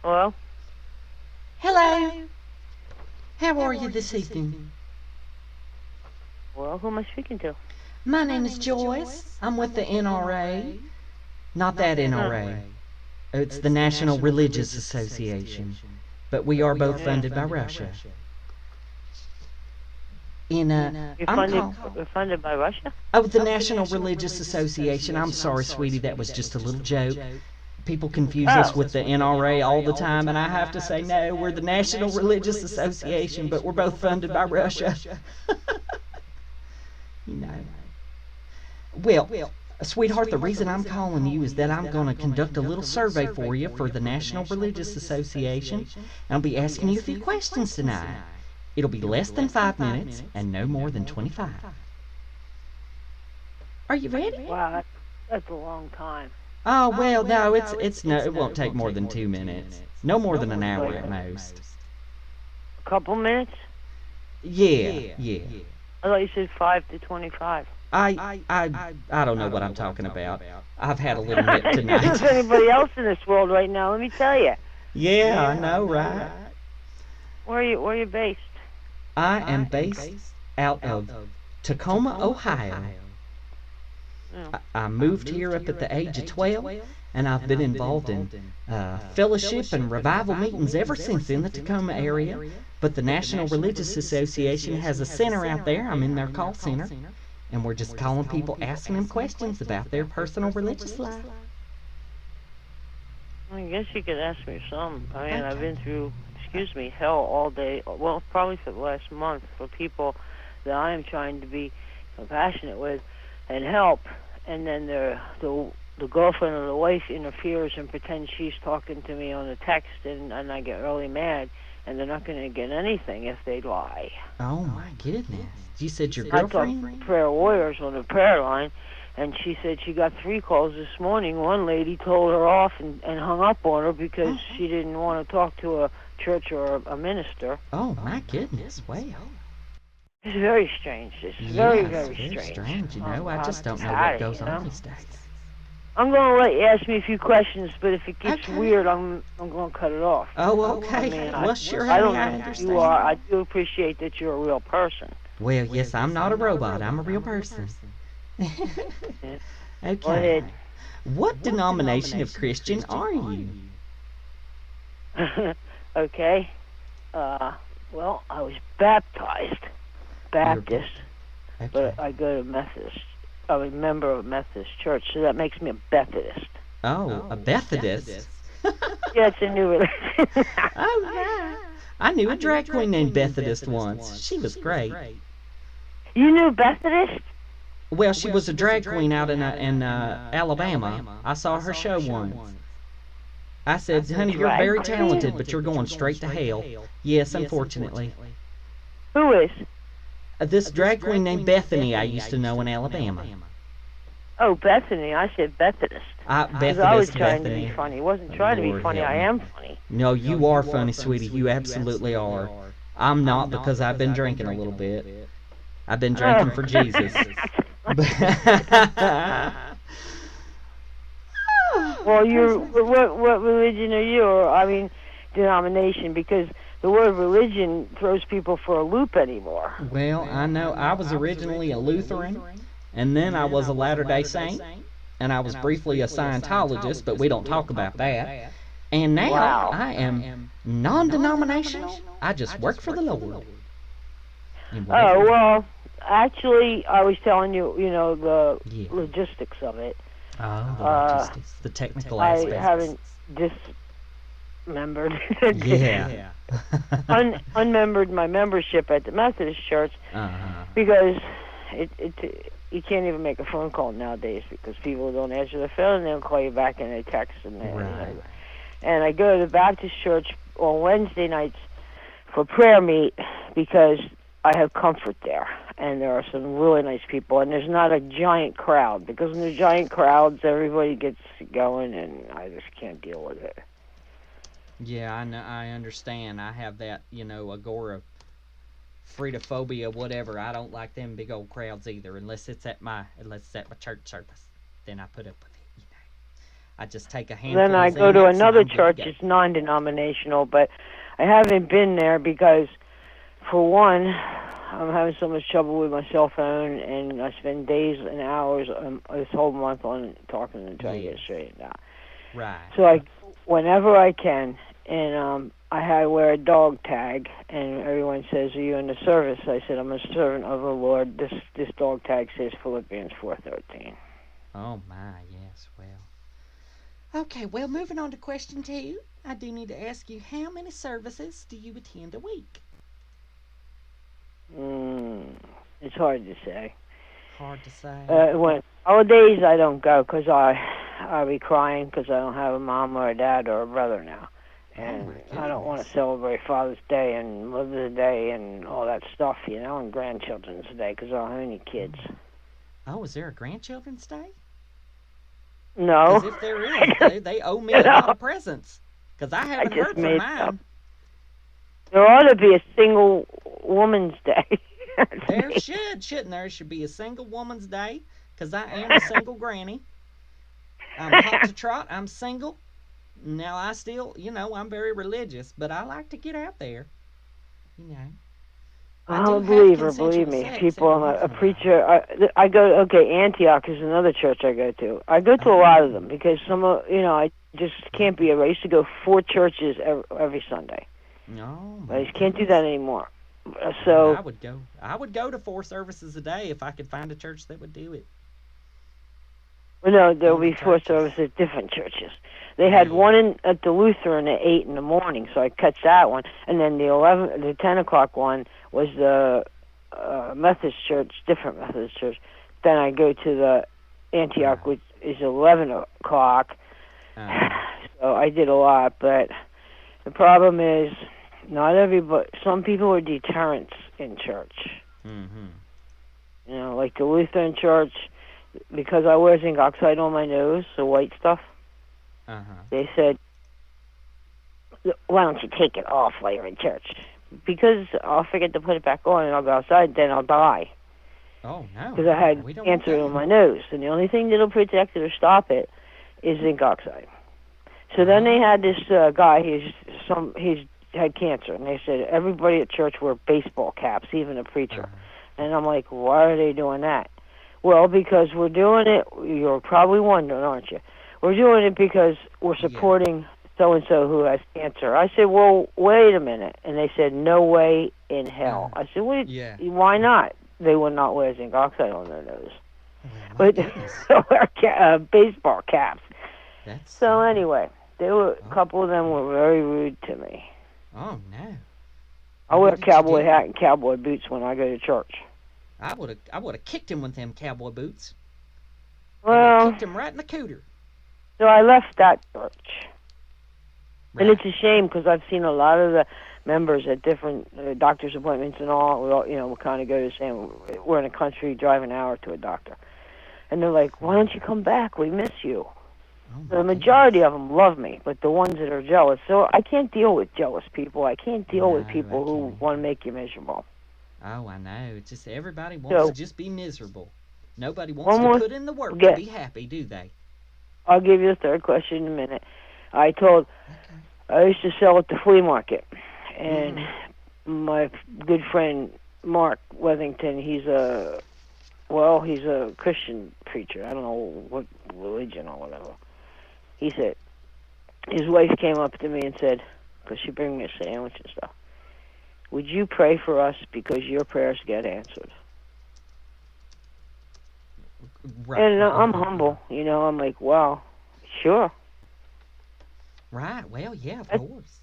Hello? Hello. How are you this evening? Well, who am I speaking to? My name is Joyce. I'm with the NRA. Not that Hmm. NRA. It's the National Religious Association. But we are both Yeah. funded by Russia. In You're I'm funded. called. You're funded by Russia? Oh, the National Religious Association. I'm sorry, sweetie. That was just a little joke. People confuse us Oh. with the NRA all the time, and I have to say, no, we're the National Religious Association, but we're both funded by Russia. you know. Well, sweetheart, the reason I'm calling you is that I'm going to conduct a little survey for you for the National Religious Association, and I'll be asking you a few questions tonight. It'll be less than 5 minutes and no more than 25. Are you ready? Wow, that's a long time. Oh, well, no, it's no, it won't take more than 2 minutes. No more than an hour Like at most. a couple minutes? Yeah, yeah. I thought you said 5 to 25. I don't know what I'm talking about. I've had a little nip tonight. There's anybody else in this world right now? Let me tell you. Yeah, I know, right? Where are you based? I am based out of Tacoma, Ohio. Oh. I moved here up at the age of 12, and I've been involved in fellowship and revival meetings ever since in the Tacoma area. But the National Religious Association has a center out there. I'm in their call center, and we're just calling people, asking them questions about their personal religious life. I guess you could ask me some. I mean, I've Okay. been through, excuse me, hell all day. Well, probably for the last month for people that I am trying to be compassionate with and help, and then the girlfriend or the wife interferes and pretends she's talking to me on a text, and I get really mad, and they're not going to get anything if they lie. Oh my goodness! You said your I talked girlfriend? prayer warriors on the prayer line, and she said she got 3 calls this morning. One lady told her off and hung up on her because she didn't want to talk to a church or a minister. Oh my goodness! Well, It's very strange. It's very, yeah, it's very very strange. strange. You know, I I'm just don't know what tired, goes you on know? these days. I'm going to let you ask me a few questions, but if it gets Okay. weird, I'm going to cut it off. Oh, I okay. mean, Well, sure, I honey, don't I know who understand. you are. I do appreciate that you're a real person. Well, yes, I'm not a robot. I'm a real person. Yeah. Go Okay. ahead. What denomination of Christian are you? Okay. Well, I was baptized Baptist, Okay. but I go to Methodist. I'm a member of a Methodist church, so that makes me a Methodist. Oh, a Methodist. Yeah, it's a new religion. Oh, yeah. I knew a drag queen named Methodist once. She was great. You knew Methodist? Well, she was a drag queen out in Alabama. I saw her show once. I said, honey, you're Drag very queen? talented, but you're going straight to hell. Yes, unfortunately. Who is? This drag queen named Bethany I used to know in Alabama. Oh, Bethany. I said Methodist. Because I was Methodist trying to be Bethany. funny. Wasn't trying to be Lord funny. help I me. am funny. No, you are funny, sweetie. You absolutely are. I'm not because I've been drinking a little bit. I've been drinking for Jesus. Well, what religion are you? Or I mean, denomination? Because the word religion throws people for a loop anymore. Well, I know I was originally a Lutheran, and then I was a Latter-day Saint, and I was briefly a Scientologist, but we don't talk about that. And now Wow. I am non-denominational. I just work for the Lord. And Oh whatever- well, actually, I was telling you, the Yeah. logistics of it. Oh, the logistics, the technical I aspects. haven't dismembered, Yeah. unmembered my membership at the Methodist Church Uh-huh. because you can't even make a phone call nowadays because people don't answer the phone and they'll call you back and they text and Right. and I go to the Baptist Church on Wednesday nights for prayer meet because I have comfort there, and there are some really nice people, and there's not a giant crowd, because in the giant crowds, everybody gets going, and I just can't deal with it. Yeah, I know. I understand. I have that, agoraphobic, whatever. I don't like them big old crowds either, unless it's at my church service. Then I put up with it. I just take a handful Then I of go to Xanax and another I'm good to church. go. It's non-denominational, but I haven't been there because, for one, I'm having so much trouble with my cell phone, and I spend days and hours this whole month on talking and trying to get it straightened out. Right. So whenever I can, and I wear a dog tag, and everyone says, "Are you in the service?" I said, "I'm a servant of the Lord." This dog tag says Philippians 4:13. Oh my, yes, well. Okay, well, moving on to question 2, I do need to ask you, how many services do you attend a week? It's hard to say. Hard to say. When holidays, I don't go because I'll be crying because I don't have a mom or a dad or a brother now, and I don't want to celebrate Father's Day and Mother's Day and all that stuff, and Grandchildren's Day because I don't have any kids. Oh, is there a Grandchildren's Day? No. Because if there is, they owe me a lot of presents. Because I haven't heard from mine. There ought to be a single woman's day. There shouldn't there? Should be a single woman's day. Because I am a single granny. I'm hot to trot. I'm single. Now I still, I'm very religious. But I like to get out there. Believe me. People, I'm a preacher. I go, Antioch is another church I go to. I go to a lot of them because I just can't be. I used to go 4 churches every Sunday. No. But I just can't do that anymore. So I would go to 4 services a day if I could find a church that would do it. Well, no, there will be 4 services at different churches. They had one at the Lutheran at 8 in the morning, so I catch that one. And then the 10 o'clock one was the Methodist church, different Methodist church. Then I go to the Antioch, which is 11 o'clock. So I did a lot, but the problem is not everybody. Some people are deterrents in church. Mm-hmm. Like the Lutheran church, because I wear zinc oxide on my nose, the white stuff. They said, "Why don't you take it off while you're in church?" Because I'll forget to put it back on and I'll go outside, then I'll die. Oh, no. Because I had cancer on my nose. And the only thing that'll protect it or stop it is zinc oxide. So then they had this guy, he's had cancer. And they said, everybody at church wore baseball caps, even a preacher. And I'm like, why are they doing that? Well, because we're doing it, you're probably wondering, aren't you? We're doing it because we're supporting so-and-so who has cancer. I said, well, wait a minute. And they said, no way in hell. I said, why not? They would not wear zinc oxide on their nose. But they wear baseball caps. So anyway, a couple of them were very rude to me. Oh, no. I wear a cowboy hat and cowboy boots when I go to church. I would have kicked him with them cowboy boots. Well, kicked him right in the cooter. So I left that church. Right. And it's a shame because I've seen a lot of the members at different doctor's appointments and all. We kind of go to the same. We're in a country, drive an hour to a doctor. And they're like, why don't you come back? We miss you. The majority of them love me, but the ones that are jealous. So I can't deal with jealous people. I can't deal with people who want to make you miserable. Oh, I know. It's just everybody wants to just be miserable. Nobody wants to put in the work to be happy, do they? I'll give you the third question in a minute. I used to sell at the flea market, and my good friend Mark Wethington, he's a Christian preacher. I don't know what religion or whatever. He said, his wife came up to me and said, because she bring me a sandwich and stuff, would you pray for us because your prayers get answered? Right. And I'm humble, I'm like, wow, sure. Right, well, yeah, of course.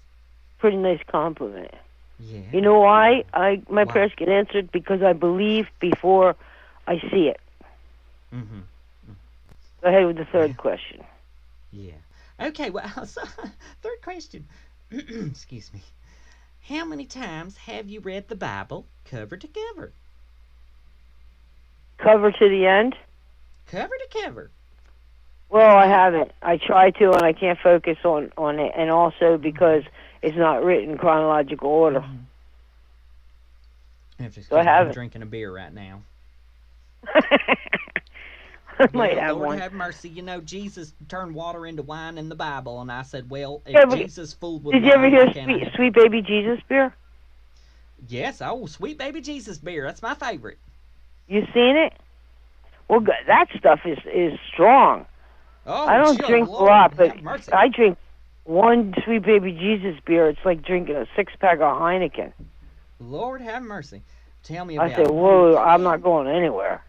Pretty nice compliment. Yeah. You know why my prayers get answered? Because I believe before I see it. Mm-hmm. Go ahead with the third question. Yeah. Okay, well, so, third question. Excuse me. How many times have you read the Bible cover to cover? Cover to the end? Cover to cover. Well, I haven't. I try to, and I can't focus on it, and also because it's not written in chronological order. So I haven't. I'm drinking a beer right now. I might Well, have Lord one. have mercy. You know, Jesus turned water into wine in the Bible, and I said, well, if Yeah, but Jesus fooled with did you ever wine, hear why can't I have... Sweet Baby Jesus beer? Yes, oh, Sweet Baby Jesus beer. That's my favorite. You seen it? Well, that stuff is strong. Oh, I don't good drink a Lord, lot, but have mercy. I drink one Sweet Baby Jesus beer. It's like drinking a 6-pack of Heineken. Lord have mercy. Tell me I about said, it. whoa, I'm not going anywhere.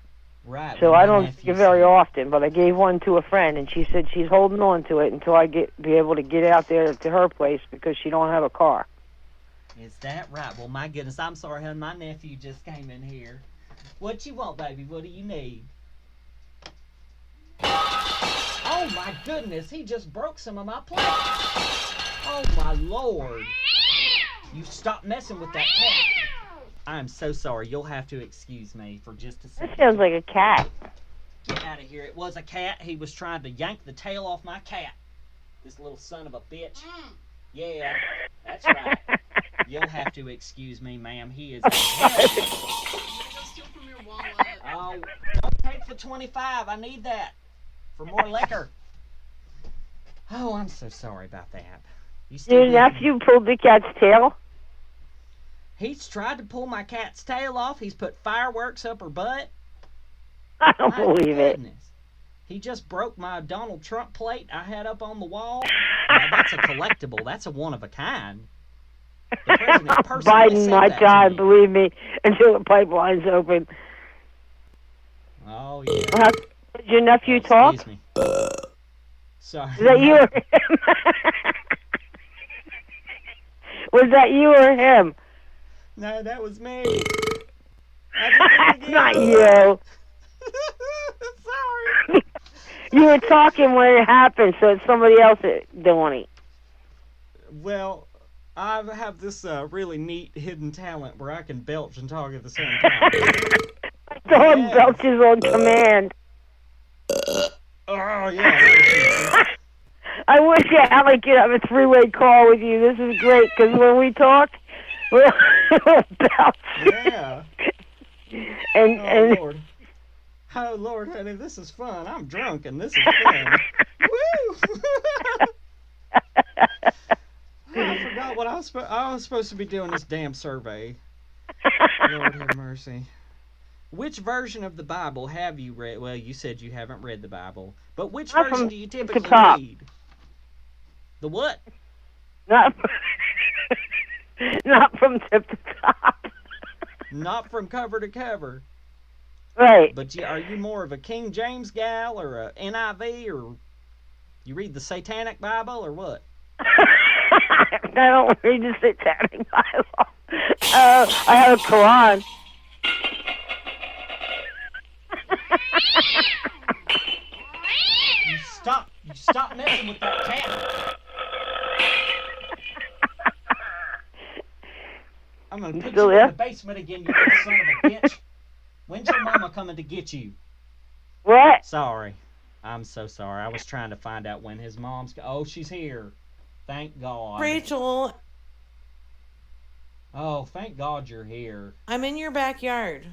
Right, So well, I my don't drink nephew it very said, often, but I gave one to a friend, and she said she's holding on to it until I be able to get out there to her place because she don't have a car. is that right? Well, my goodness, I'm sorry, hon. My nephew just came in here. What you want, baby? What do you need? Oh, my goodness, he just broke some of my plates. Oh, my Lord. You stop messing with that cat. I'm so sorry. You'll have to excuse me for just a second. That sounds like a cat. Get out of here. It was a cat. He was trying to yank the tail off my cat. This little son of a bitch. Yeah, that's right. You'll have to excuse me, ma'am. He is... Oh, don't take the 25. I need that for more liquor. Oh, I'm so sorry about that. You still Your with me? nephew pulled the cat's tail? He's tried to pull my cat's tail off. He's put fireworks up her butt. I don't My believe it. goodness. He just broke my Donald Trump plate I had up on the wall. Now, that's a collectible. That's a one of a kind. The president personally Biden, said my that God, to me. believe me, until the pipeline's open. Oh, yeah. Did your nephew Oh, talk? excuse me. Sorry. Is that you or him? Was that you or him? No, that was me. That's not you. Sorry. You were talking when it happened, so it's somebody else doing it. Well, I have this really neat hidden talent where I can belch and talk at the same time. Dog Yes. belches on command. Oh, yeah. I wish Allie could have a three-way call with you. This is great, because when we talk, we'll belch. Yeah. And Lord. Oh, Lord, honey, this is fun. I'm drunk, and this is fun. Woo! I forgot what I was supposed to be doing this damn survey. Lord have mercy. Which version of the Bible have you read? Well, you said you haven't read the Bible. But which Not version from do you tip to typically top. read? The what? not from tip to top. Not from cover to cover. Right. But are you more of a King James gal or a NIV, or you read the Satanic Bible or what? I don't read the Satanic Bible. I have a Quran. You stop messing with that cat. I'm gonna put still you in there? the basement again, you little son of a bitch. When's your mama coming to get you? What? Sorry. I'm so sorry. I was trying to find out when his mom's... Oh, she's here. Thank God. Rachel, Oh, thank God you're here. I'm in your backyard.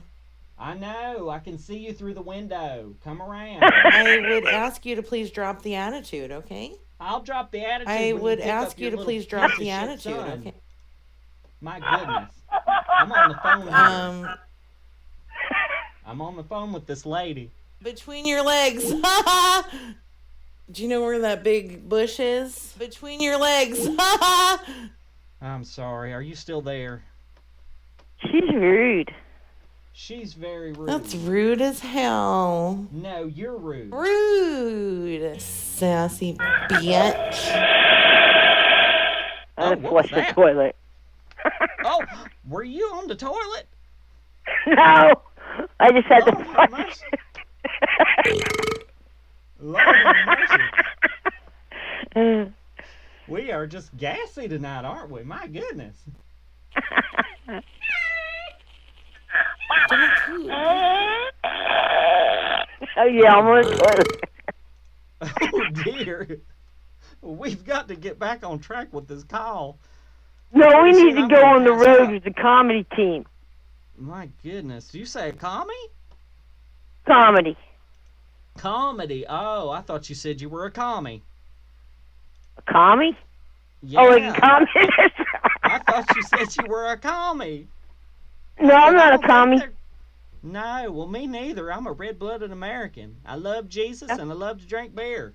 I know. I can see you through the window. Come around. I would ask you to please drop the attitude, okay? I'll drop the attitude. I when would you pick ask up you your to little please drop piece of the shit attitude, son. okay? My goodness. I'm on the phone here. I'm on the phone with this lady. Between your legs. Do you know where that big bush is? Between your legs. I'm sorry. Are you still there? She's rude. She's very rude. That's rude as hell. No, you're rude. Rude. Sassy bitch. I what flushed was the that? toilet. Oh, were you on the toilet? No, I just had Lord to have flush. Lord have mercy. We are just gassy tonight, aren't we? My goodness. Oh yeah, I'm on the toilet. Oh dear. We've got to get back on track with this call. No, we Pretty need soon to I'm go gonna on the pass road out. with the comedy team. My goodness. Do you say a commie? Comedy. Comedy. Oh, I thought you said you were a commie. A commie? Yeah. Oh, like a communist? I thought you said you were a commie. No, I'm not a commie. No, well, me neither. I'm a red-blooded American. I love Jesus and I love to drink beer.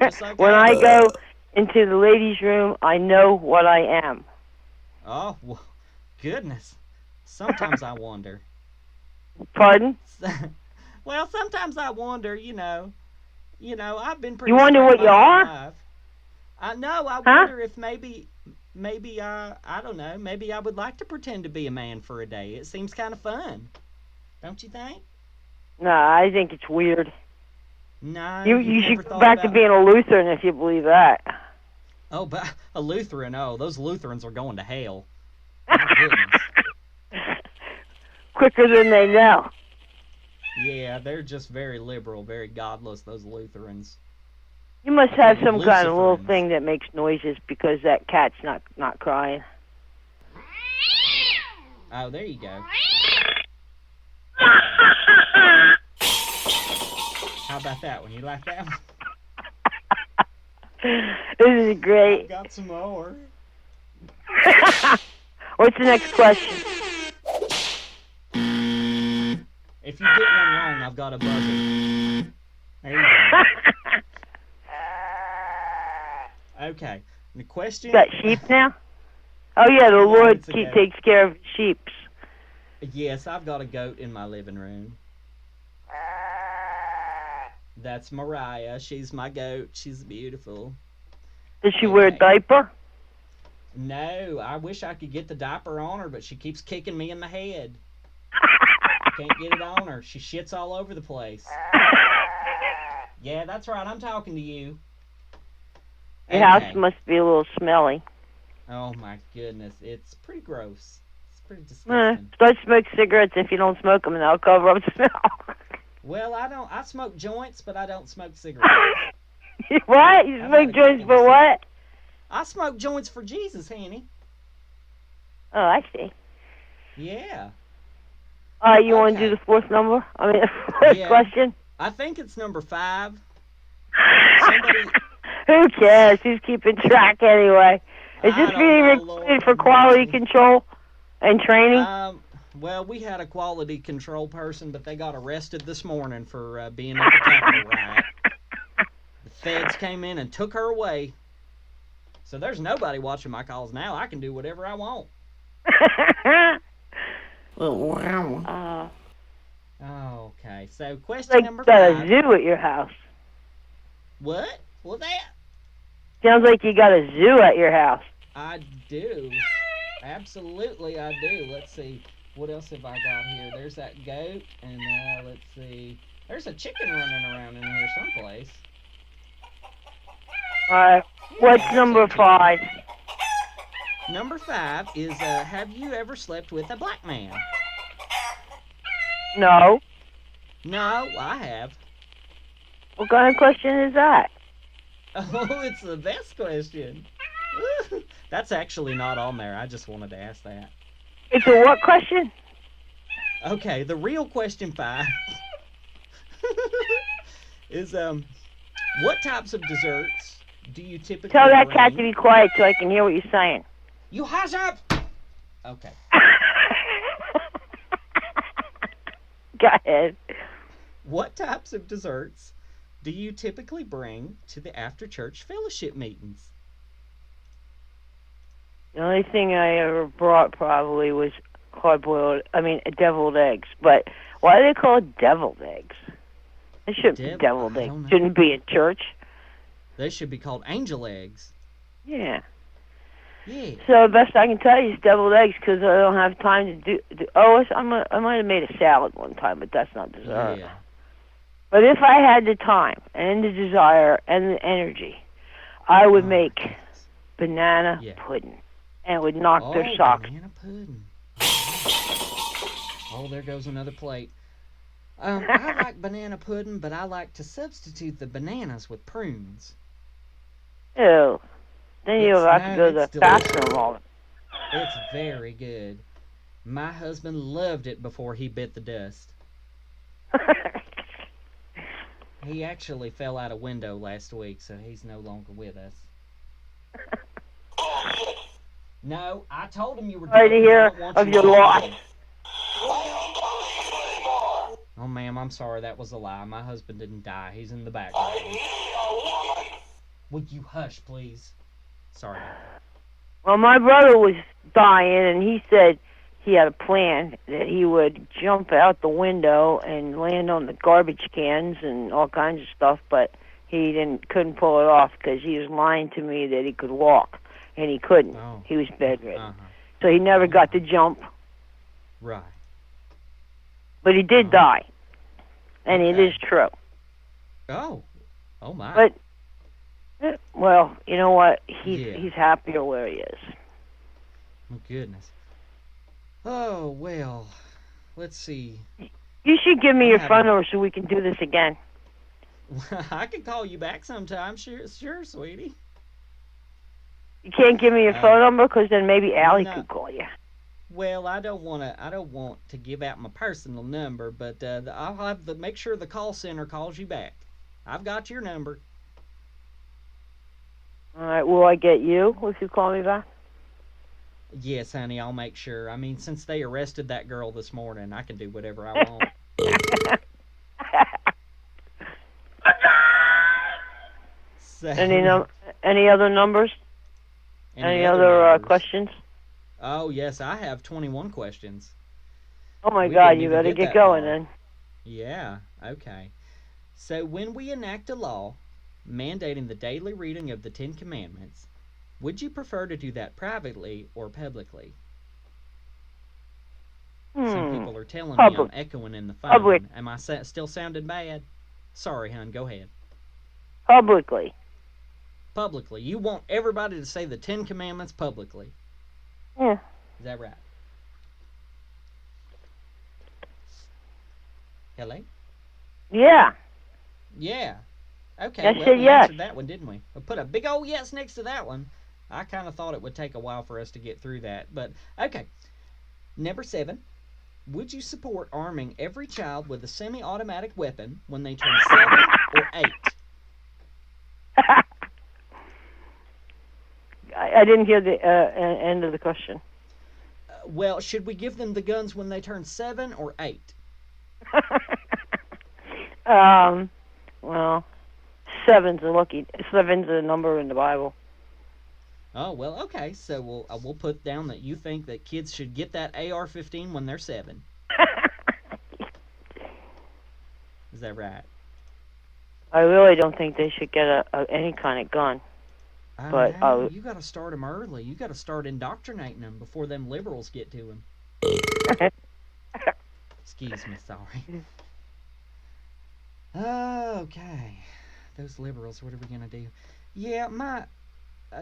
Just like When I go into the ladies' room, I know what I am. Oh, well, goodness. Sometimes I wonder. Pardon? Well, sometimes I wonder, you know, I've been pretty. You wonder what you are? Life. I know. I wonder if maybe I don't know. Maybe I would like to pretend to be a man for a day. It seems kind of fun, don't you think? No, I think it's weird. No, you should go back to being a Lutheran if you believe that. Oh, but a Lutheran? Oh, those Lutherans are going to hell. My goodness. Quicker than they know. Yeah, they're just very liberal, very godless, those Lutherans. You must have some kind of little thing that makes noises because that cat's not crying. Oh, there you go. How about that one? You like that one? This is great. I've got some more. What's the next question? If you get one wrong, I've got a buzzer. There you go. Okay. The question... You got sheep now? Oh, yeah, the Lord takes care of sheep. Yes, I've got a goat in my living room. That's Mariah. She's my goat. She's beautiful. Does she wear a diaper? No, I wish I could get the diaper on her, but she keeps kicking me in the head. I can't get it on her. She shits all over the place. Yeah, that's right. I'm talking to you. Your house must be a little smelly. Oh, my goodness. It's pretty gross. It's pretty disgusting. Don't smoke cigarettes if you don't smoke them, and they'll cover up the smell. Well, I don't. I smoke joints, but I don't smoke cigarettes. What? You smoke joints for what? I smoke joints for Jesus, Hanny. Oh, I see. Yeah. You want to do the fourth number? I mean, fourth question? I think it's number 5. Who cares? Who's keeping track anyway? Is this being recorded for quality control and training? Well, we had a quality control person, but they got arrested this morning for being at the Capitol riot. The feds came in and took her away. So there's nobody watching my calls now. I can do whatever I want. Wow. Okay, so question number 5. Like you got a zoo at your house. What? What's that? Sounds like you got a zoo at your house. I do. Absolutely, I do. Let's see. What else have I got here? There's that goat, and let's see. There's a chicken running around in here someplace. Alright, what's number 5? Number 5 is, have you ever slept with a black man? No. No, I have. What kind of question is that? Oh, it's the best question. That's actually not on there. I just wanted to ask that. It's a what question? Okay, the real question 5 is, what types of desserts do you typically Tell that bring? cat to be quiet so I can hear what you're saying. You hush up! Okay. Go ahead. What types of desserts do you typically bring to the after-church fellowship meetings? The only thing I ever brought probably was deviled eggs. But why do they call it deviled eggs? They shouldn't be deviled eggs. Shouldn't be in church. They should be called angel eggs. Yeah. Yeah. So the best I can tell you is deviled eggs because I don't have time to do I might have made a salad one time, but that's not dessert. Yeah. But if I had the time and the desire and the energy, I would make banana pudding. And it would knock their socks. Banana pudding. Oh, there goes another plate. I like banana pudding, but I like to substitute the bananas with prunes. Ew. Then you'll have to go to the bathroom all the time. It's very good. My husband loved it before he bit the dust. He actually fell out a window last week, so he's no longer with us. No, I told him you were Sorry drunk. to I hear don't want of you your to loss. leave. Oh, ma'am, I'm sorry. That was a lie. My husband didn't die. He's in the background. Would you hush, please? Sorry about that. Well, my brother was dying, and he said he had a plan that he would jump out the window and land on the garbage cans and all kinds of stuff, but he couldn't pull it off because he was lying to me that he could walk, and he couldn't. Oh. He was bedridden. Uh-huh. So he never got to jump. Right. But he did die, and it Okay. is true. Oh. Oh, my. But, well, you know what? Yeah. He's happier where he is. Oh, goodness. Oh, well, let's see. You should give me I'm your having- phone number so we can do this again. I can call you back sometime. Sure, sweetie. You can't give me your phone number because then maybe Allie no. could call you. Well, I don't want to give out my personal number, but I'll have to make sure the call center calls you back. I've got your number. All right, will I get you if you call me back? Yes, honey, I'll make sure. I mean, since they arrested that girl this morning, I can do whatever I want. So, Any other numbers? Any other numbers? questions? Oh, yes, I have 21 questions. Oh my We God, didn't you even better get get that going far. then. Yeah, okay. So when we enact a law mandating the daily reading of the Ten Commandments, would you prefer to do that privately or publicly? Some people are telling me I'm echoing in the phone. Public. Am I still sounding bad? Sorry, hon, go ahead. Publicly. Publicly. You want everybody to say the Ten Commandments publicly. Yeah. Is that right? Hello? Yeah. Yeah. Okay, I well, said we yes. answered that one, didn't we? We put a big old yes next to that one. I kind of thought it would take a while for us to get through that, but okay. Number 7. Would you support arming every child with a semi-automatic weapon when they turn 7 or 8? I didn't hear the end of the question. Well, should we give them the guns when they turn 7 or 8? Well, seven's a number in the Bible. Oh, well, okay. So we'll put down that you think that kids should get that AR-15 when they're 7. Is that right? I really don't think they should get any kind of gun. But you got to start them early. You got to start indoctrinating them before them liberals get to them. Excuse me, sorry. Okay, those liberals. What are we gonna do? Yeah,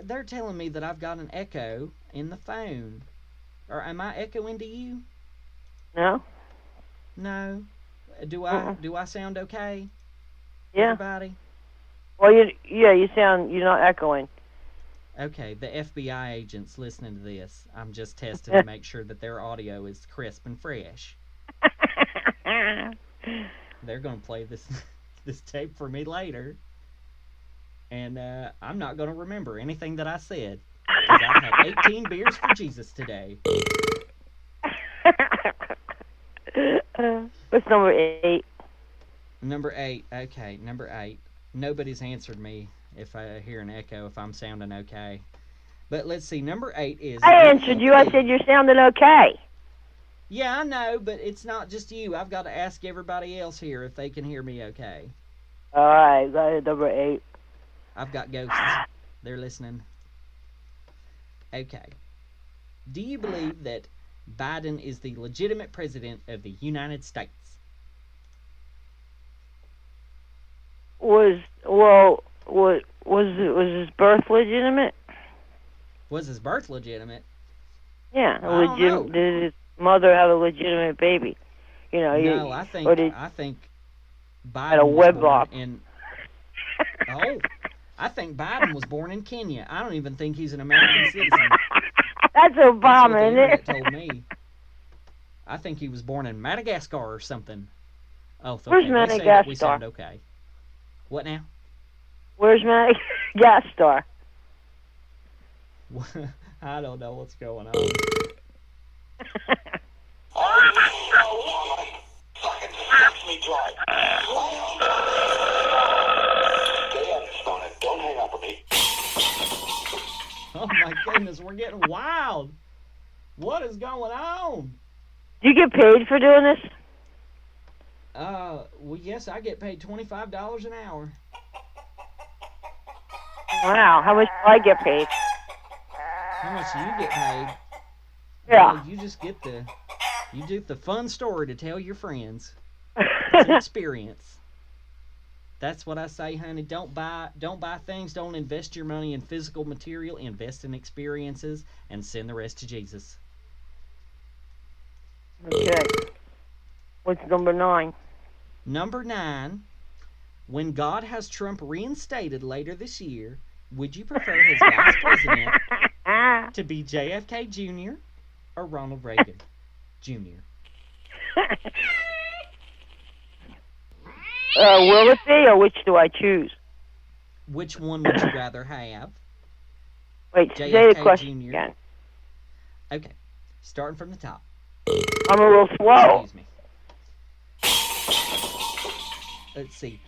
they're telling me that I've got an echo in the phone. Or am I echoing to you? No. No. Do I sound okay? Yeah. Everybody? Well, you're not echoing. Okay, the FBI agents listening to this, I'm just testing to make sure that their audio is crisp and fresh. They're going to play this tape for me later. And I'm not going to remember anything that I said. Because I had 18 beers for Jesus today. What's number 8? Number 8. Okay, number 8. Nobody's answered me if I hear an echo, if I'm sounding okay. But let's see, number 8 is... I answered you. I said you're sounding okay. Yeah, I know, but it's not just you. I've got to ask everybody else here if they can hear me okay. All right, got it, number 8. I've got ghosts. They're listening. Okay. Do you believe that Biden is the legitimate president of the United States? Was his birth legitimate? Was his birth legitimate? Yeah, I don't know. Did his mother have a legitimate baby? No, I think Biden had a was wedlock. born in. Oh, I think Biden was born in Kenya. I don't even think he's an American citizen. That's That's what Obama, the isn't it? internet told me. I think he was born in Madagascar or something. Oh, okay. Where's They say that we Madagascar? sound okay. What now? Where's my gas star? I don't know what's going on. Fucking sucks me dry. Don't hang up on me. Oh my goodness, we're getting wild. What is going on? Do you get paid for doing this? Well, yes, I get paid $25 an hour. Wow, how much do I get paid? How much do you get paid? Yeah. Well, you just get you do the fun story to tell your friends. It's an experience. That's what I say, honey. Don't buy things. Don't invest your money in physical material. Invest in experiences and send the rest to Jesus. Okay. What's number 9? Number 9. When God has Trump reinstated later this year, would you prefer his vice president to be JFK Jr. or Ronald Reagan Jr.? Will it be, or which do I choose? Which one would you rather have? Wait, say the JFK question Jr. again. Okay, starting from the top. I'm a little slow. Excuse me. Let's see.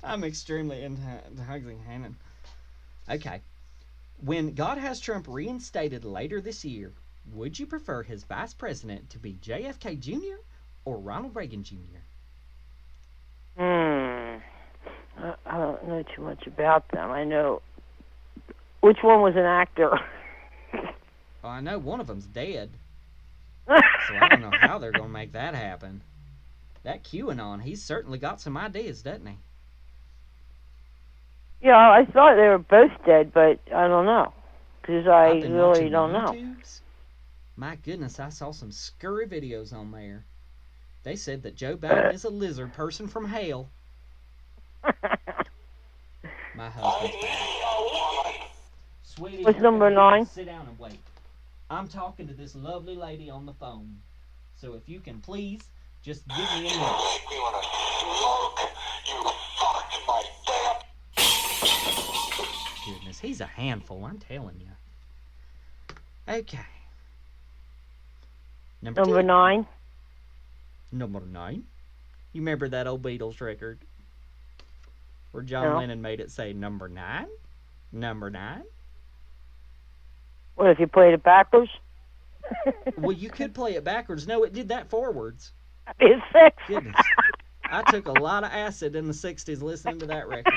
I'm extremely into hugging Hannon. Okay. When God has Trump reinstated later this year, would you prefer his vice president to be JFK Jr. or Ronald Reagan Jr.? I don't know too much about them. I know which one was an actor. Oh, I know one of them's dead. So I don't know how they're going to make that happen. That QAnon, he's certainly got some ideas, doesn't he? Yeah, I thought they were both dead, but I don't know. Because I really don't know. YouTubes. My goodness, I saw some scurry videos on there. They said that Joe Biden is a lizard person from hell. My husband's back. Sweetie, what's number 9? Sit down and wait. I'm talking to this lovely lady on the phone. So if you can please, just give me a minute. You wanna smoke? You fucked my damn. Goodness, he's a handful, I'm telling you. Okay. Number 10. 9? Number 9. You remember that old Beatles record? Where John Lennon made it say number 9? Number 9? What, if you played it backwards? Well, you could play it backwards. No, it did that forwards. It's 6. Goodness. I took a lot of acid in the 60s listening to that record.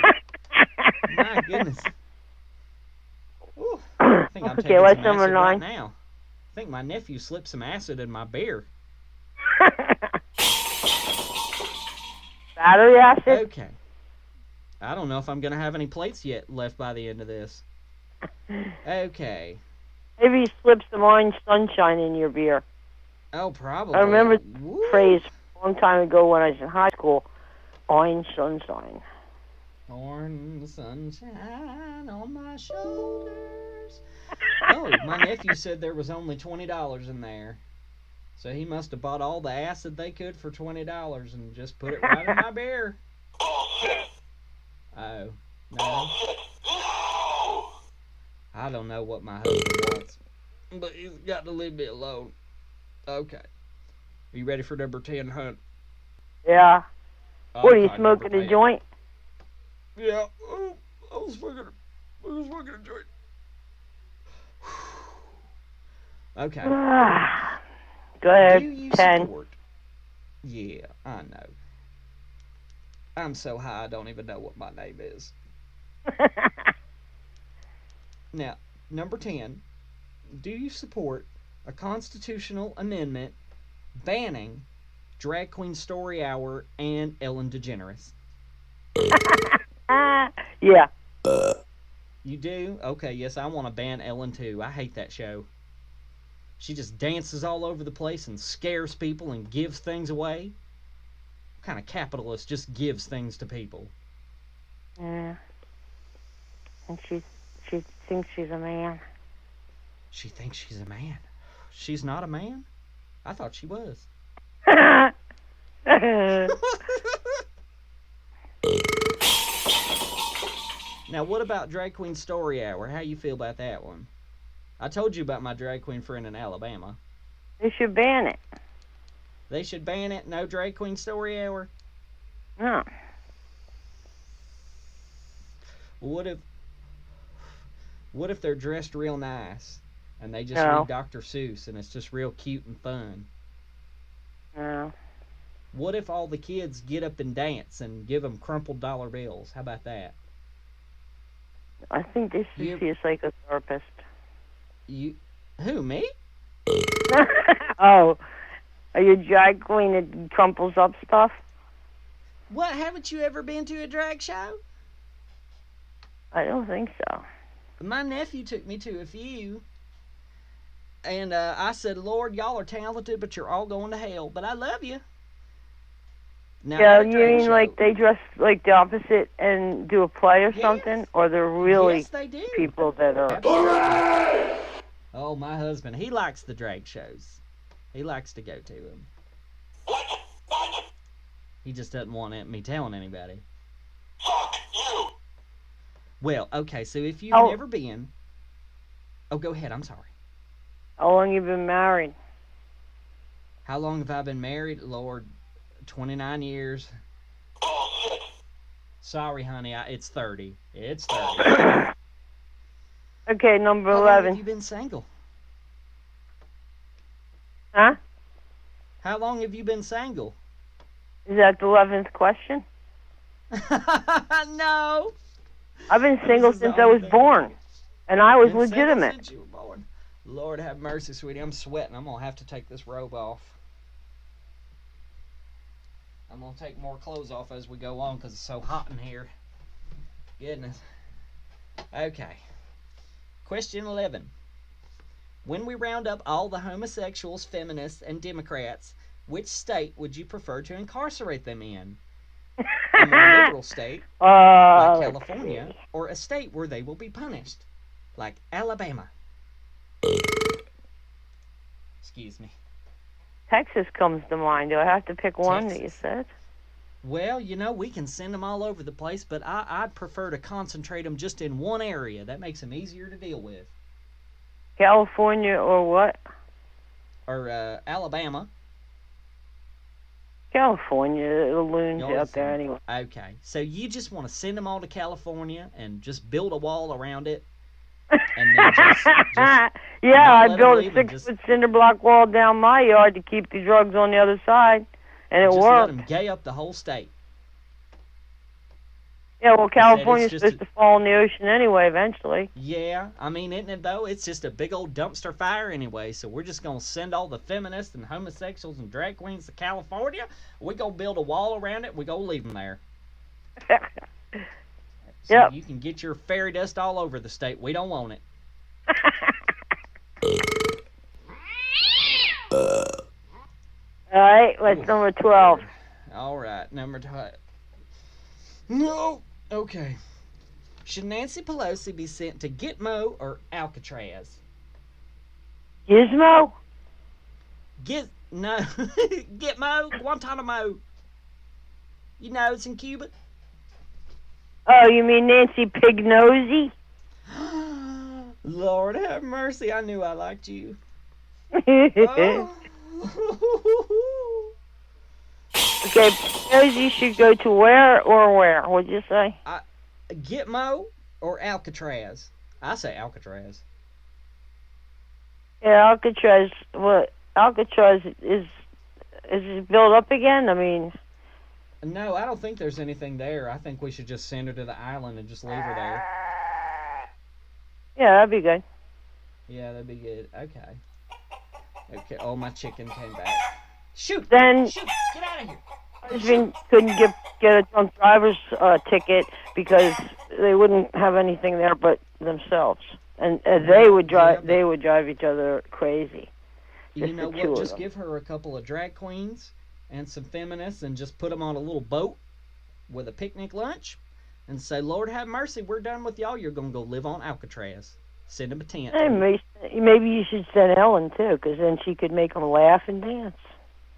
My goodness. Ooh, I think I'm taking what's some number acid 9? right now. I think my nephew slipped some acid in my beer. Battery acid? Okay. I don't know if I'm going to have any plates yet left by the end of this. Okay. Maybe you slipped some orange sunshine in your beer. Oh, probably. I remember the Woo. phrase a long time ago when I was in high school, orange sunshine. Orange sunshine on my shoulders. Oh, my nephew said there was only $20 in there. So he must have bought all the acid they could for $20 and just put it right in my beer. Oh, no. I don't know what my husband wants, but he's got to leave me alone. Okay. Are you ready for number 10, Hunt? Yeah. What, are you Okay, smoking number a 10. joint? Yeah. Oh, I was smoking a joint. Okay. Go ahead. Do you 10. support? Yeah, I know. I'm so high I don't even know what my name is. Now, number 10. Do you support a constitutional amendment banning Drag Queen Story Hour and Ellen DeGeneres? Yeah. You do? Okay, yes, I want to ban Ellen too. I hate that show. She just dances all over the place and scares people and gives things away. What kind of capitalist just gives things to people? Yeah. And she thinks she's a man. She thinks she's a man. She's not a man? I thought she was. Now, what about Drag Queen Story Hour? How you feel about that one? I told you about my drag queen friend in Alabama. They should ban it. They should ban it. No Drag Queen Story Hour. No. What if they're dressed real nice and they just No. read Dr. Seuss and it's just real cute and fun? No. What if all the kids get up and dance and give them crumpled dollar bills? How about that? I think they should see a psychotherapist. Who, me? Oh, are you a drag queen that crumples up stuff? What, haven't you ever been to a drag show? I don't think so. My nephew took me to a few. And I said, Lord, y'all are talented, but you're all going to hell. But I love you. Now, Yeah, at a you drag mean show, like they dress like the opposite and do a play or something? Or they're really yes, they do. people that are... Absolutely. Oh, my husband, he likes the drag shows. He likes to go to them. He just doesn't want me telling anybody. Fuck you. Well, okay, so if you've never been... Oh, go ahead, I'm sorry. How long you been married? How long have I been married? Lord, 29 years. Sorry, honey, it's 30. It's 30. Okay, number How 11. long have you been single? Huh? How long have you been single? Is that the 11th question? No. I've been single since I was born. And I was Been single legitimate. since you were born. Lord have mercy, sweetie. I'm sweating. I'm going to have to take this robe off. I'm going to take more clothes off as we go on because it's so hot in here. Goodness. Okay. Question 11. When we round up all the homosexuals, feminists, and Democrats, which state would you prefer to incarcerate them in? A more liberal state, like California, or a state where they will be punished, like Alabama? Excuse me. Texas comes to mind. Do I have to pick one that you Texas. said? Well, you know, we can send them all over the place, but I'd prefer to concentrate them just in one area. That makes them easier to deal with. California or what? Or Alabama. California, the loons Y'all out there think- anyway. Okay, so you just want to send them all to California and just build a wall around it, and then just Yeah, not I let 'em built a leave and 6-foot cinder block wall down my yard to keep the drugs on the other side, and it just let worked. them gay up the whole state. Yeah, well, it's California's just supposed to fall in the ocean anyway eventually. Yeah, I mean, isn't it though? It's just a big old dumpster fire anyway, so we're just going to send all the feminists and homosexuals and drag queens to California. We're going to build a wall around it. We're going to leave them there. So Yep. you can get your fairy dust all over the state. We don't want it. All right, what's number 12? All right, number 12. No. Okay. Should Nancy Pelosi be sent to Gitmo or Alcatraz? Gizmo? No. Gitmo, Guantanamo. You know, it's in Cuba. Oh, you mean Nancy Pignosy? Lord have mercy, I knew I liked you. Oh. Okay, Pignosy should go to where or where? What'd you say? Gitmo or Alcatraz? I say Alcatraz. Yeah, Alcatraz. What? Alcatraz is it built up again? I mean, No, I don't think there's anything there. I think we should just send her to the island and just leave her there. yeah, that'd be good. Yeah, that'd be good. Okay. Okay. Oh, my chicken came back. Shoot! Then Shoot! Get out of here! husband couldn't get a drunk driver's ticket because they wouldn't have anything there but themselves, and they would drive. but- They would drive each other crazy. You Just know the two what? of Just them. give her a couple of drag queens and some feminists and just put them on a little boat with a picnic lunch and say, Lord have mercy, we're done with y'all. You're going to go live on Alcatraz. Send them a tent. Hey, maybe you should send Ellen too, because then she could make them laugh and dance.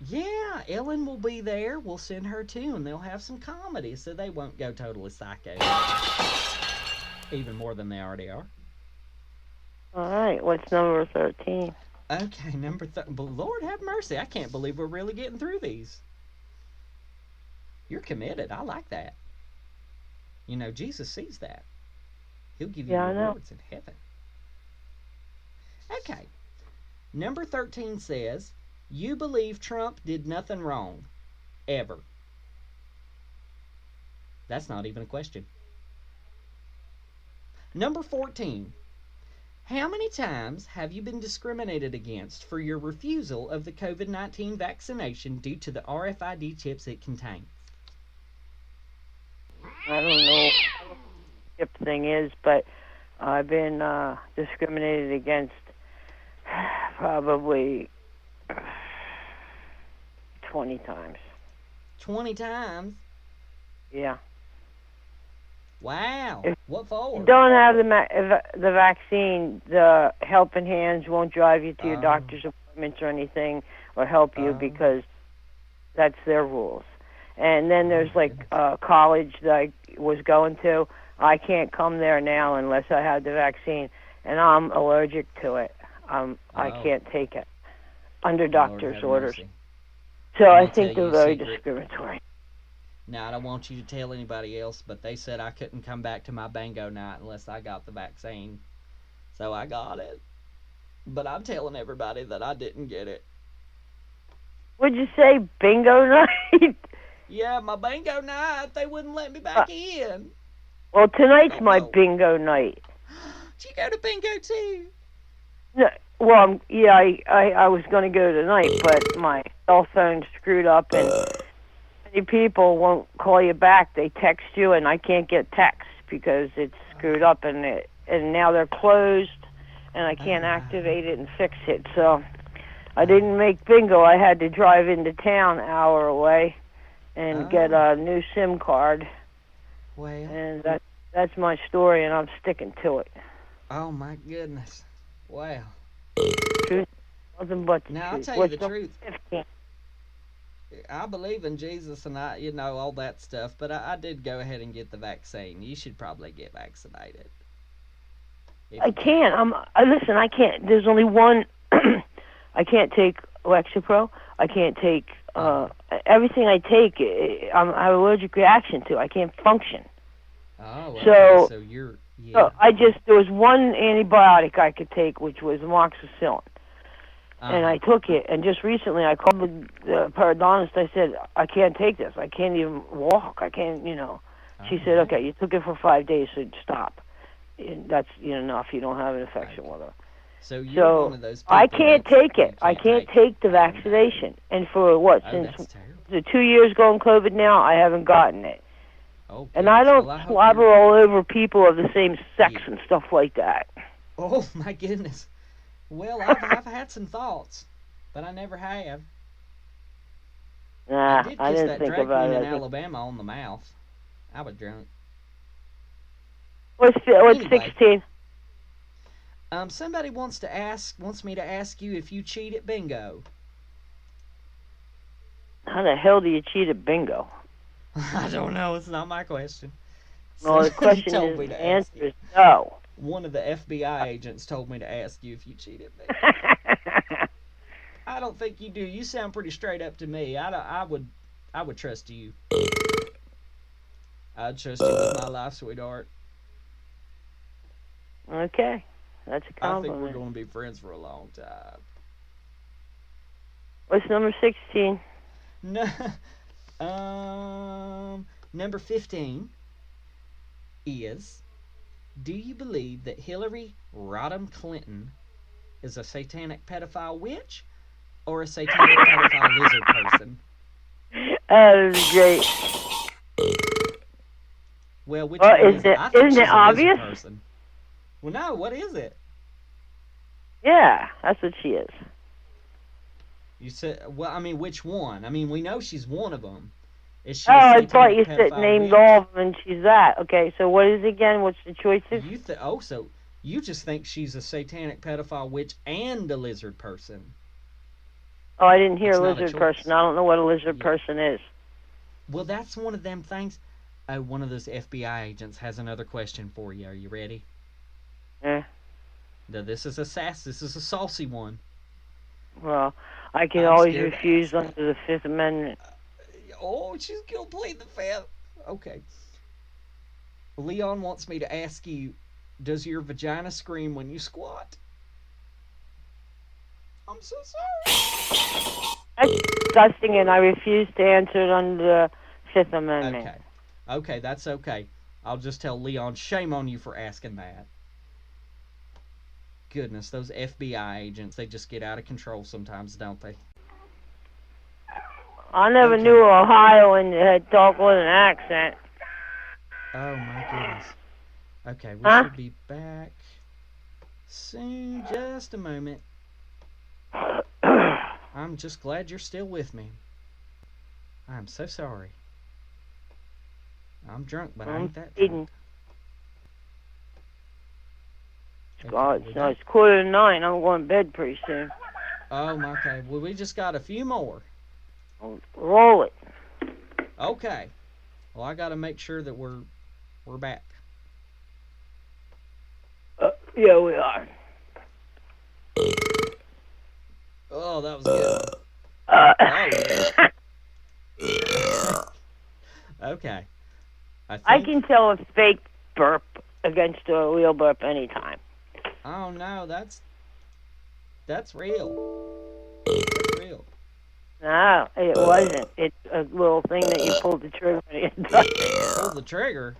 Yeah, Ellen will be there. We'll send her too, and they'll have some comedy, so they won't go totally psycho. Even more than they already are. All right, what's number 13? Okay, but Lord have mercy, I can't believe we're really getting through these. You're committed. I like that. You know, Jesus sees that. He'll give you rewards in heaven. Okay. Number 13 says, you believe Trump did nothing wrong. Ever. That's not even a question. Number 14. How many times have you been discriminated against for your refusal of the COVID-19 vaccination due to the RFID chips it contains? I don't know what the chip thing is, but I've been discriminated against probably 20 times. 20 times? Yeah. Wow. What for? You don't have the vaccine, the helping hands won't drive you to your doctor's appointments or anything or help you because that's their rules. And then there's like college that I was going to. I can't come there now unless I have the vaccine, and I'm allergic to it. I can't take it under doctor's orders. Mercy. So I think they're very discriminatory. Now, I don't want you to tell anybody else, but they said I couldn't come back to my bingo night unless I got the vaccine. So I got it. But I'm telling everybody that I didn't get it. What'd you say, bingo night? Yeah, my bingo night. They wouldn't let me back in. Well, tonight's my bingo night. Did you go to bingo too? No, well, yeah, I was going to go tonight, but my cell phone screwed up and many people won't call you back. They text you, and I can't get text because it's screwed up, and now they're closed, and I can't activate it and fix it. So I didn't make bingo. I had to drive into town an hour away and get a new SIM card. Well, and that's my story, and I'm sticking to it. Oh my goodness! Wow. Truth, nothing but the now truth. I'll tell you the truth. 15? I believe in Jesus and all that stuff, but I did go ahead and get the vaccine. You should probably get vaccinated. I can't. Listen, I can't. There's only one. I can't take Lexapro. I can't take everything I take. I have an allergic reaction to. I can't function. Oh, okay. So you're. Yeah. So there was one antibiotic I could take, which was amoxicillin. And I took it, and just recently I called the periodontist. I said, I can't take this. I can't even walk. I can't, She said, okay, you took it for 5 days, so stop. And that's enough. You don't have an infection with her. So you're one of those people I can't take it. I can't take the vaccination. And for since the 2 years going COVID now, I haven't gotten it. Okay. And I don't slobber all over people of the same sex and stuff like that. Oh, my goodness. Well, I've had some thoughts, but I never have. Nah, I did I kiss didn't that think drag about queen it. in Alabama on the mouth. I was drunk. What's Anyway. 16? Somebody wants me to ask you if you cheat at bingo. How the hell do you cheat at bingo? I don't know. It's not my question. No, the question told me is, to the ask answer is no. One of the FBI agents told me to ask you if you cheated bingo. I don't think you do. You sound pretty straight up to me. I would trust you. I'd trust you with my life, sweetheart. Okay, that's a compliment. I think we're going to be friends for a long time. What's number 16? No, number 15 is, do you believe that Hillary Rodham Clinton is a satanic pedophile witch or a satanic pedophile lizard person? That was great. Well, which one is it? I think Isn't she's it a obvious? lizard person. Well, no, what is it? Yeah, that's what she is. You said, well, I mean, which one? I mean, we know she's one of them. Is she I thought you said pedophile named witch? all of them and she's that. Okay, so what is it again? What's the choices? So you just think she's a satanic pedophile witch and a lizard person. Oh, I didn't hear It's not a lizard choice. person. I don't know what a lizard Yeah. person is. Well, that's one of them things. Oh, one of those FBI agents has another question for you. Are you ready? Eh. Now, this is a saucy one. Well, I can I'm always scared to refuse ask. under the Fifth Amendment. Oh, she's gonna plead the fifth. Okay. Leon wants me to ask you, does your vagina scream when you squat? I'm so sorry. That's disgusting, and I refuse to answer it under the Fifth Amendment. Okay. Okay, that's okay. I'll just tell Leon, shame on you for asking that. Goodness, those FBI agents, they just get out of control sometimes, don't they? I never Okay. knew Ohioan had talk with an accent. Oh my goodness. Okay, we Huh? should be back soon. Just a moment. I'm just glad you're still with me. I'm so sorry. I'm drunk, but I ain't that eating. drunk. Oh, Okay, it's 8:45. I'm going to bed pretty soon. oh my okay. Well, we just got a few more. Roll it. Okay. Well, I got to make sure that we're back. Yeah, we are. Oh, that was good. Okay. I can tell a fake burp against a real burp anytime. Oh no, that's real. That's real. No, it wasn't. It's a little thing that you pull the trigger and it does. Pull the trigger.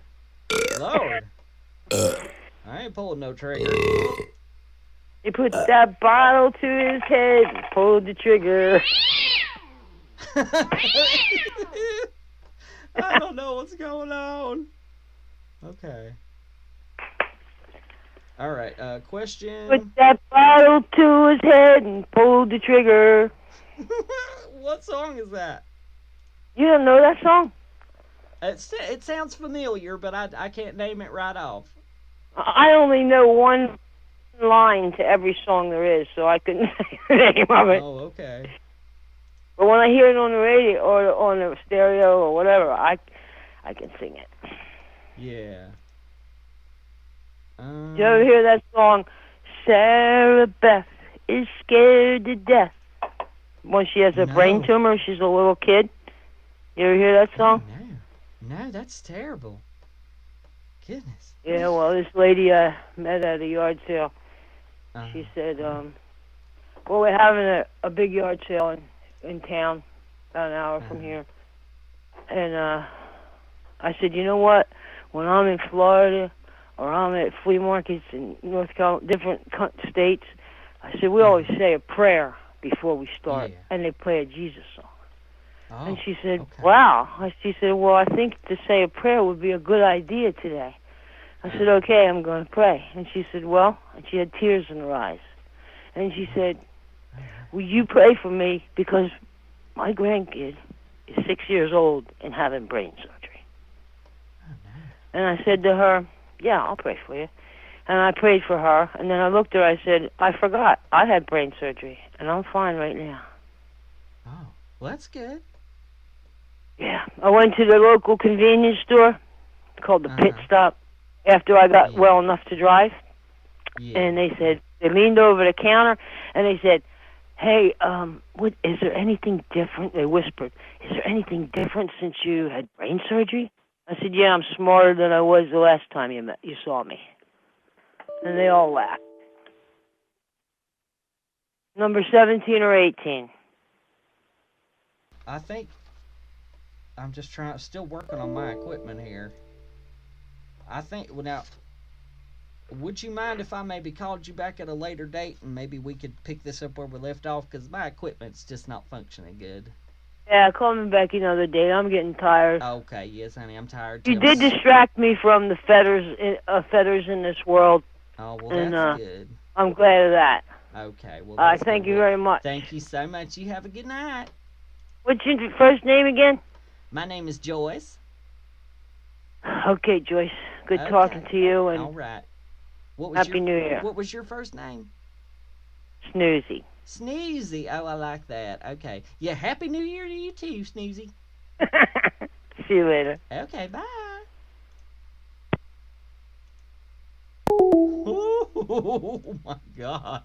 Lord. I ain't pulling no trigger. He puts that bottle to his head and pulled the trigger. I don't know what's going on. Okay. All right. Question. Put that bottle to his head and pulled the trigger. What song is that? You don't know that song? It sounds familiar, but I can't name it right off. I only know one line to every song there is, so I couldn't say the name of it. Oh, okay. But when I hear it on the radio or on the stereo or whatever, I can sing it. Yeah. You ever hear that song, Sarah Beth is scared to death? When she has a brain No. tumor, she's a little kid. You ever hear that song? No, that's terrible. Goodness. Yeah, well, this lady I met at a yard sale, Uh, she said, well, we're having a big yard sale in town, about an hour from here. And I said, you know what? When I'm in Florida or I'm at flea markets in North Carolina, different states, I said, we always say a prayer before we start. Yeah. And they play a Jesus song. oh, And she said, okay. wow. She said, well, I think to say a prayer would be a good idea today. I said, okay, I'm going to pray. And she said, well, and she had tears in her eyes. And she said, will you pray for me because my grandkid is 6 years old and having brain surgery. And I said to her, yeah, I'll pray for you. And I prayed for her, and then I looked at her, I said, I forgot, I had brain surgery, and I'm fine right now. Oh, well, that's good. Yeah, I went to the local convenience store called the Pit Stop after I got well enough to drive. Yeah. And they leaned over the counter, and they said, hey, what, is there anything different? They whispered, is there anything different since you had brain surgery? I said, yeah, I'm smarter than I was the last time you saw me. And they all laughed. Number 17 or 18? I think I'm just still working on my equipment here. I think, well, now, would you mind if I maybe called you back at a later date and maybe we could pick this up where we left off? Because my equipment's just not functioning good. Yeah, call me back another day. I'm getting tired. Okay, yes, honey, I'm tired. You did distract me from the feathers in this world. Oh, well, that's good. I'm glad of that. Okay, well, thank you very much. Thank you so much. You have a good night. What's your first name again? My name is Joyce. Okay, Joyce. Good talking to you. And all right. Happy New Year. What was your first name? Snoozy. Snoozy. Oh, I like that. Okay. Yeah, Happy New Year to you too, Snoozy. See you later. Okay, bye. Oh my God.